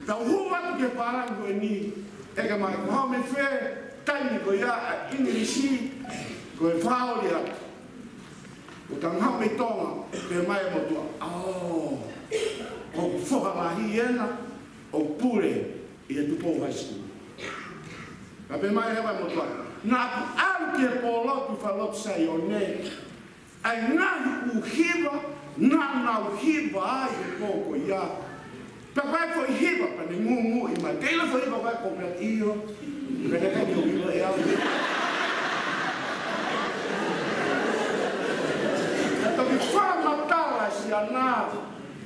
Tau hua ke parango ni e ka mai ko me fe tai ko ya English ko e fauli atu. O tanga me tonga pe mai mo tua. Oh. O foka mahi ena o pure i e tupo high school. Ka pe mai hewa mo tua. Nā ku anke po lotu whalop sai o ne. Ai ngahi uhiwa, nā uhiwa ai e pōko ia. Pe kai fo hiwa pa ne ngungu i mai. Keila fo hiwa kai ko pia iyo. Pe ne kai o hiwa e au. Toki whamatala si a nā.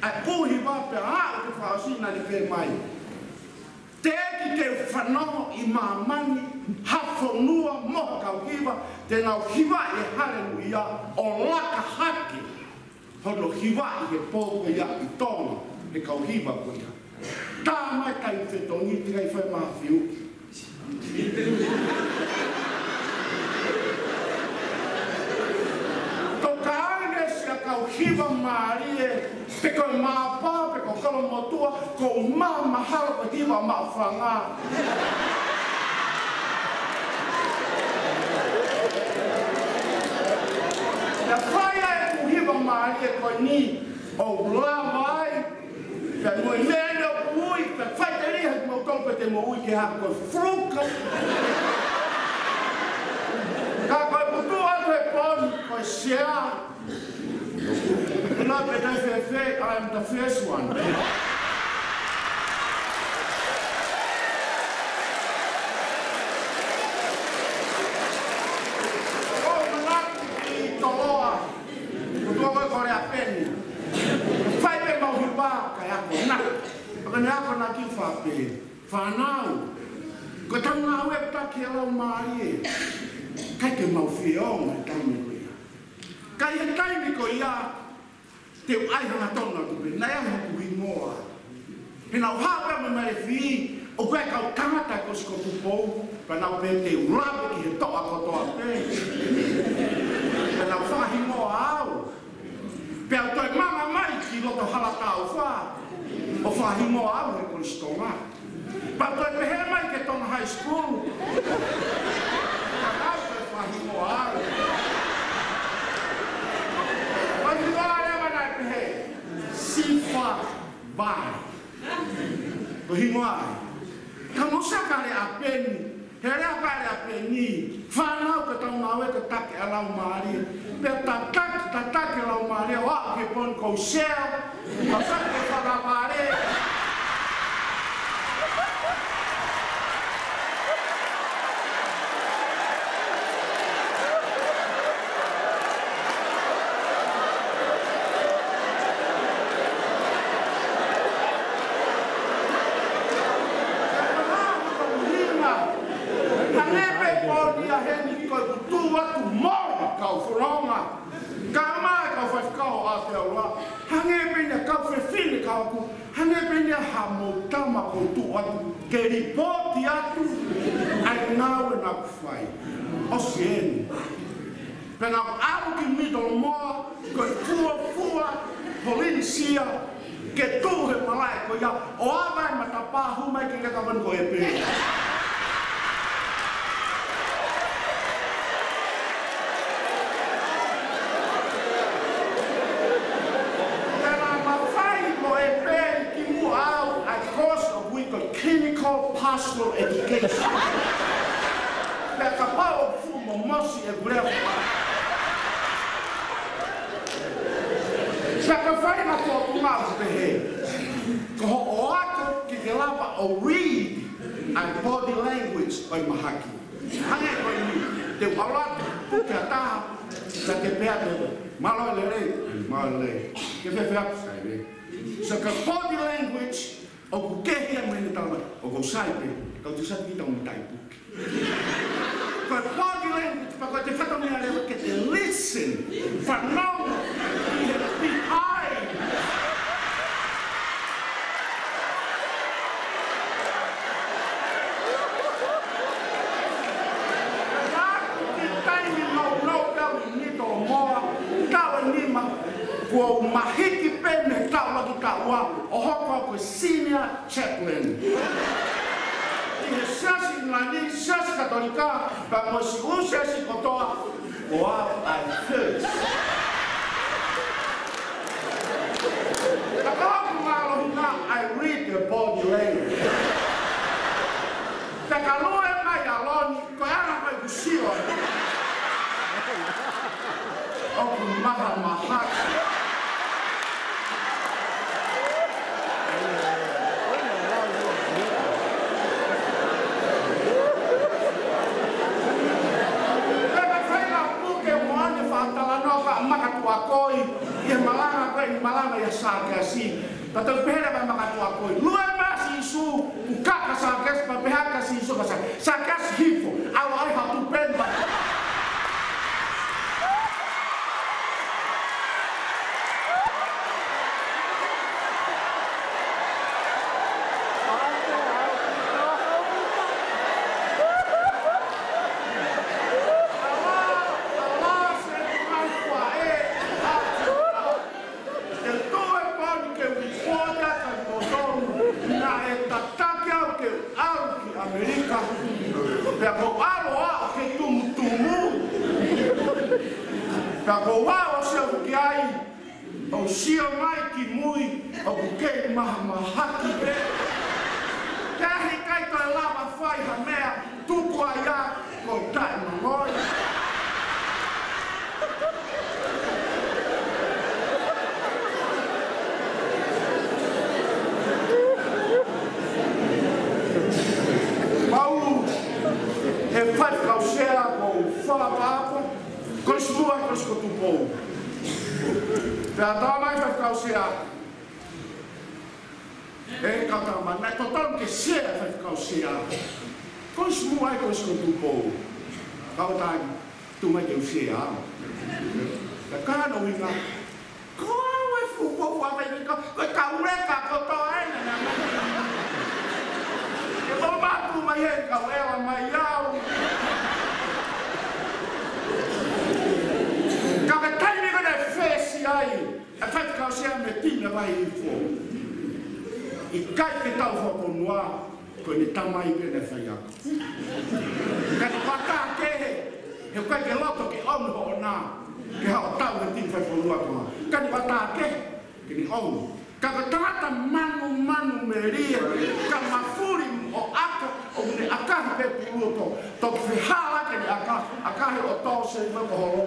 Ai puhi wape a ke whaosina ni pe mai. Te ki te whanongo i mamani, hawhanua moha kauhiwa, te ngau hiwa e harenu ia o laka haki. Hono hiwa i he pōko ia i tonga, e kauhiwa ko ia. Tā mai kai whetongi te kai whai mawhiu. Tō ka aine si a kauhiwa maarie, pe koe māpā, pe koe kalo motua, ko mahalo ko hiwa mawhanga. Na whaia e ku hiwa maarie koe ni, o lawa ai, pe mui mene o ui, pe whaite riha ki mau tōpe te mo ui ki hako koe fruka. Ka koe putu atu e poni, koe sea. Not that I am the first one. Oh, malaki toloa. Kutuwa kore apeni. Fai pe mauhipa kaya ko na. Akane ako na ki fape. Fanau. Ko tanga we ta ki ala mari. Kai ke maufiong ai tami ko ia. Kai he taimi ko ia. Te ai hanga tona tupe, nai aha kuhi moa. He nau hapa me mare fi, o koe kau tangata ko siko tupou, pa nau pe te urabe ki he toa kotoa pe. Pe nau whahi moa au. Pe au toi mama mai ki loto halata au wha, o whahi moa au he koristonga. Pa toi pe he mai ke tona high school. Pa nau pe whahi moa au. Sifa vai. Ko hingoa. Ka no sakare apeni. Here apare apeni. Whanau ka tau nawe ka take alau maari. Pe tatake alau maari. Wa ke pon ko share. Ka sake whakapare. Ke ripoti atu ai nau e nau whai. Oceani. Pena au ki middle moa, koe fua, polisia, ke tuhe malai ko ia, o awai matapā humai ki kakawan ko e pēr. Pastoral education. Like a powerful momosi e greve. Like a for kumau behe. Ko o ako ki ke lapa o read and body language o mahaki. Hange ko ni te wala puke ata sa te pea malo le. Ke fe sai. So ka body language o ku kehia mene tala, o ku saipe, kau tu sati kita un taipu. Kau body language, pa kau te whata mea lewa ke te listen, whanau, i he pi ai. Nāku ki taimi no kau i nito o moa, kau e nima, kua mahiki pene kau laki kau o hoko ko senior chaplain. Ia siasi ngani siasi katolika pa mo si siasi kotoa o ai first. I read the body language. Kalau mai aloni, kau yang mai kusio. Oh, mahal. Malanga ya sargasi, tapi pera ba makatua koi. Luar masih isu, ukaka sargas, pa pehaka si isu kasa. Sargas hifo, awal hatu pemba. Kako wao se o kiai o sio mai ki mui o ke mahaki be tahi kai ka lava fai ha mea tuku ia ko tai ngoi mau e fai causea ko fala papa con semua terus ketupau. Dan tahu mai kausia. Kata mana total kesia kausia. Con semua terus ketupau. Kau tadi tu mai kausia. Kan orang nak. Kau fufu apa ini kau tahu mereka kau tahu na. Kau batu mai kau mai yau. A fai kausia me tina vai fo. I kai ke tau fo ko noa ko ni tamai pe na fai ako. Ka pata ke he kai ke loto ke on ho na. Ke ha tau me tin fai fo noa ko. Ka pata ke ni on. Ka tata manu meria ka mafuri o aka o ni aka pe pulo to fi hala ke aka o to se me ko ho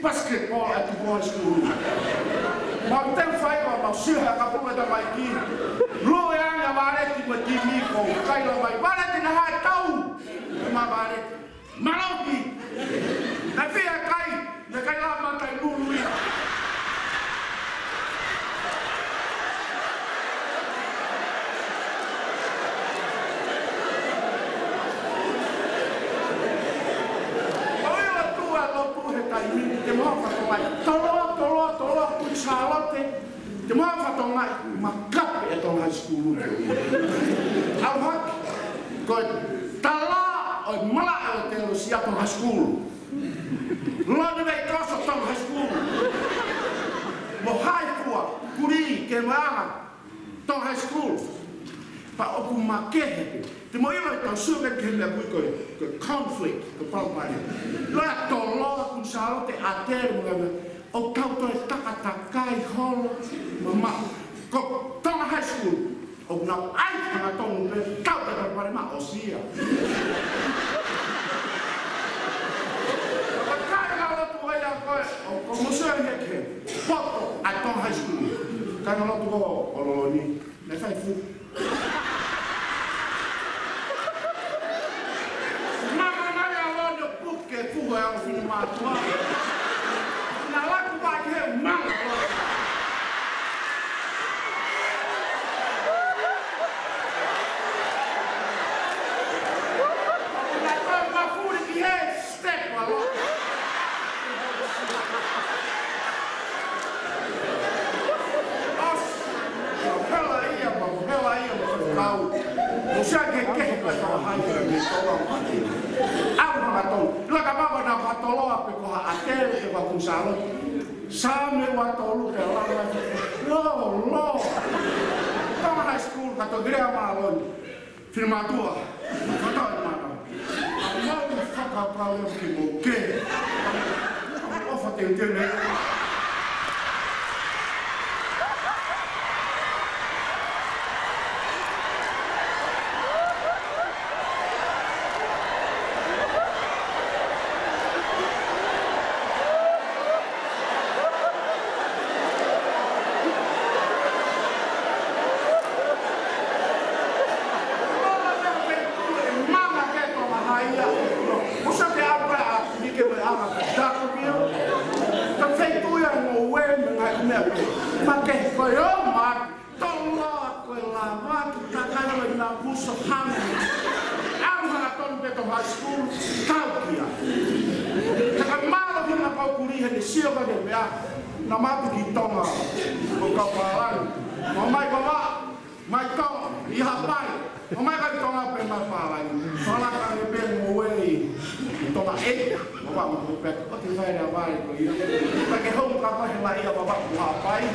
basketball at the boys' school. Mountain fight or Mausia Kapuma da Maiki. Luang Yamaret with Dimiko, Kailo by Baret in the high town. Mabaret. Maloki. The Fia Kai, the Kailama Kailui. Tolo kuchalote te mo fa tonga makap e tonga school au hak ko tala o mala o te lo sia tonga school lo ni vai troso tonga school mo hai fua kuri ke mama tonga school pa o ku makehe te mo ilo to suga ke le ku ko conflict ko pa lo tolo kuchalote ater mo o kau to takakai holo mama ko tonga high school o na ai na tonga pe kau te para ma osia o kai na lo to ya ko o mo se ke foto a tonga high school kai na lo to o lo ni na fai fu mama na ya lo no puke fu ya o fini ma to waktu salon. Sampai waktu lu dalam lo. Kamu high school kata gaya malon. Firma tua. Kata mana? Mau fakap kau kiboke. Kamu fatin ni. Pakai koyomat, tolak lama kita kalau lampu sohang, amaton beto high school kau dia. Jangan malu kita kau kuliah di siapa dia ya, nama tu kita mah, kau balan, mamai bawa, mai kau ihapai, mamai kan kau apa yang balan, salah kan lebih muai, kita mah bawa mengupet, oh tinggal ada apa itu, pakai home kau yang lain bawa ihapai.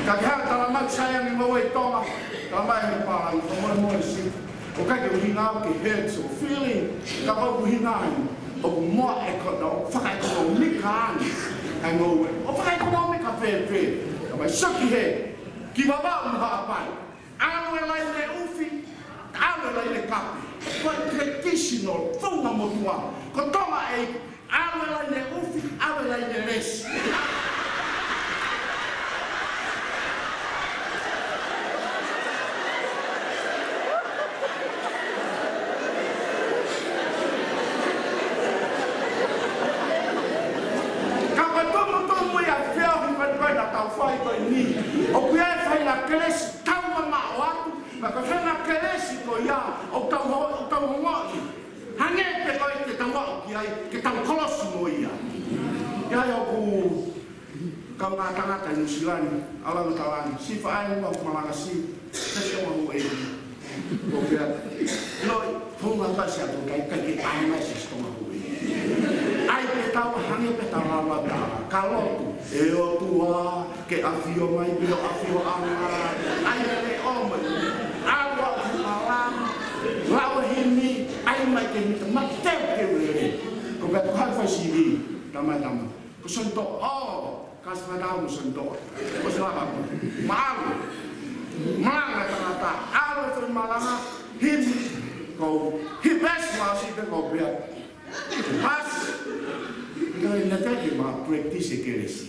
Kaya talamak sayang ni maway tonga, talamak ni palang, semua si, o kaya hinaw ke head so feeling, kapag hinaw, o mo ekono, fakay ekonomikan, ay maway, o fakay ekonomika fe, kapag saki he, kibaba umhapan, ano elay ne ufi, ano elay ne kapi, kaya traditional, funga mo tuwa, kotonga ay, ano elay ne ufi, ano elay ne res. O kuya fai na keles tau mama watu, maka fai na keles ko ya o tau ngoi. Hange pe ko te tau o ki ai ke tau kolos mo ia. Ya yo ku kau ngata-ngata New Zealand alam talan si fa ai mo malangasi se mo mo e. O kuya no funga pa sia to kai kai ai mai se sto mo e. Ai pe tau hange pe tau la kalau eu tua que afio mai bio afio anga ai le omen awa malam lawa hini ai mai ke mate ke le ko ka kan fa si tama ko sonto kas na mo sonto ko sala malu manga tata awa tu malama him ko hibes ma si ko bia pas no en la calle ma practice que eres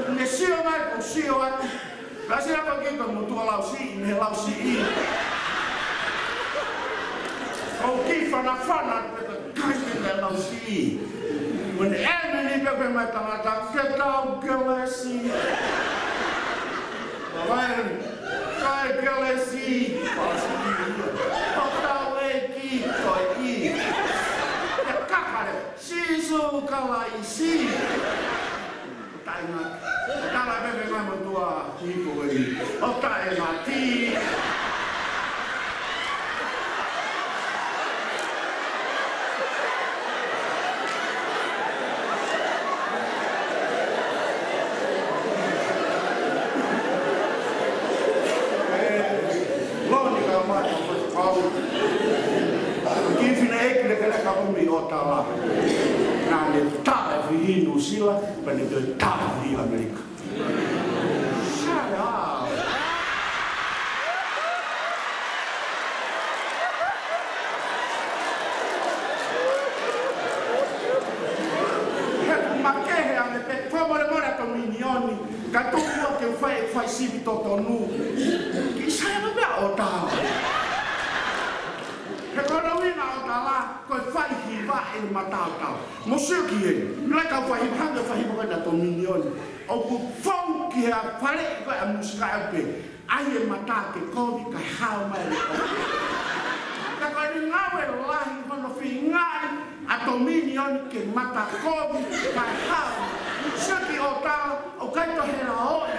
nesio mai kusio at kasi apa kita mutu lausi ne lausi I oke fana kasi ne lausi when enemy pepe mata ketau gelesi lain kai gelesi pasti total lagi koi kakare sisu kalaisi Kala bebe mai motua tipo aí. O tai mati. Loni ka mai pau. Kifine ek le kala ka mi otala. Na le ta vi New Zealand, pa le ta vi Amerika. Shut up. Makehe ame pe famore mora to minioni, ka tu que fai sibi totonu. Ki sai ba ota. Ekonomi na otala ko fai hiva el matata. Monsieur qui est, là quand fai hanga fai ba na to minioni. O ku fon ki ha fare ko a musika pe. Ai el matake ko vi ka ha mai. Ka ko ni ngawe lahi kono fi ngai ato minioni ke mata ko vi ka ha. Seki ota o kai to hera o.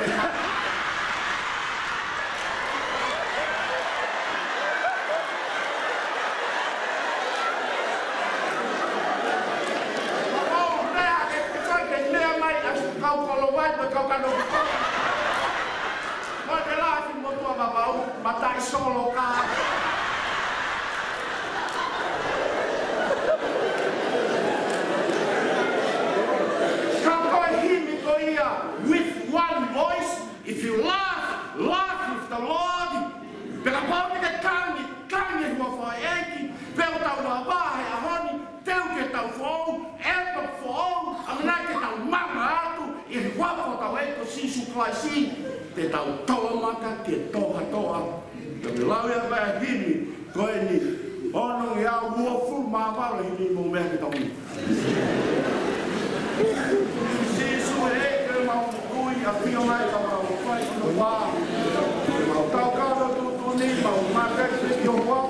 vai para cá o olha lá, filho, botou a babau, matar solo cá. With one voice, if you laugh, laugh with the Lord. Pela porta de carne rua foi pelo tal da barra, a Rony, teu que tal fogo, para fogo, a menina que tal mamato, e rua foi tal se suclaisi, te tal toma que toa. Então lá eu vai aqui, coeni, não ia o fumar para ele momento tão. A filha mais o pai no bar, o tal cara do Nima, o Marquês de João,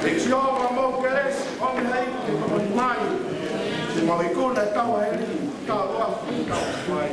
e se eu amo que eles, homem aí, que não é mais, se mal icona tal aí, tal lá, tal pai.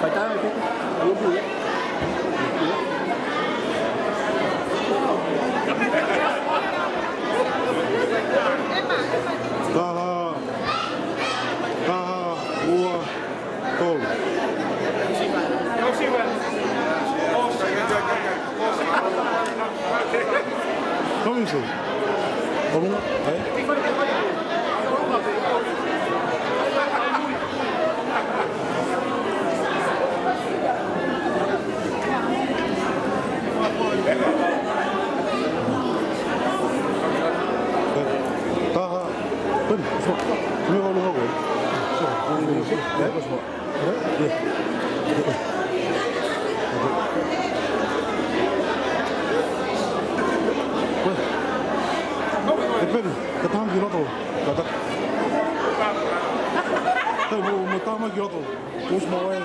phải trái này chứ. Ua, tol. Kom eens zo. Waarom? Taha, ben, zo. Nu gaan we nog weer. Zo, ja, dat is wat. Ja. Depende, dat hangt hier al. Dat. Hey, we tamak hier al. Ons maar weer.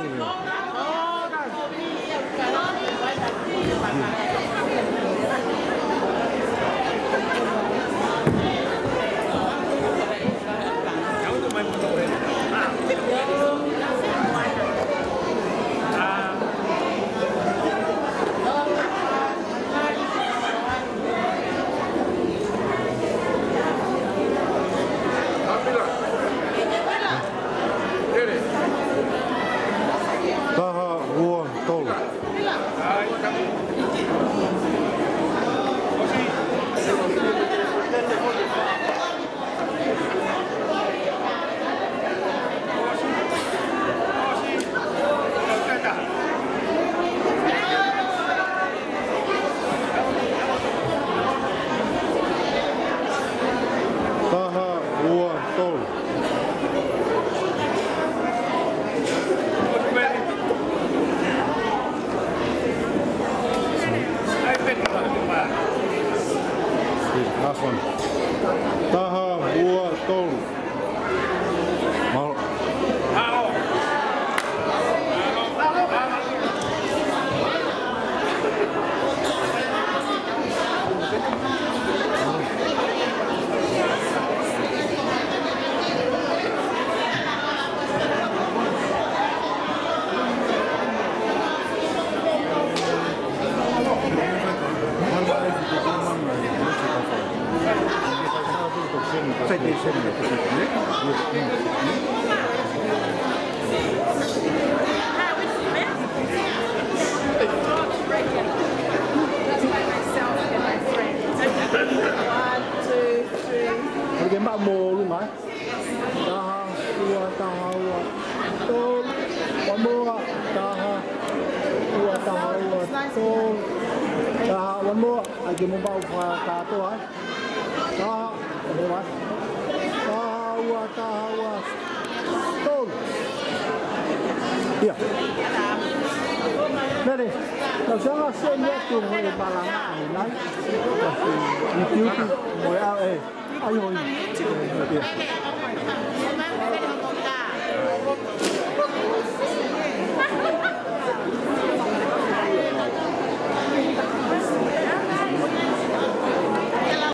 Last one. Taha, Ua, Tol. Mau. Game bao mồ luôn hả? Taha, Ua, Taha, Ua, Tol. One more. Taha, Ua, Taha, Ua, Tol. Taha, one more. Ai game bao cả to hả? Taha, đây mà. Taha, Ua, Taha, Ua, Tol. Iya. Đây đi. Đầu sáng là xem nhé, cùng với bà làng này lấy. Đi cứu thì ngồi ao ê. Ai hồi.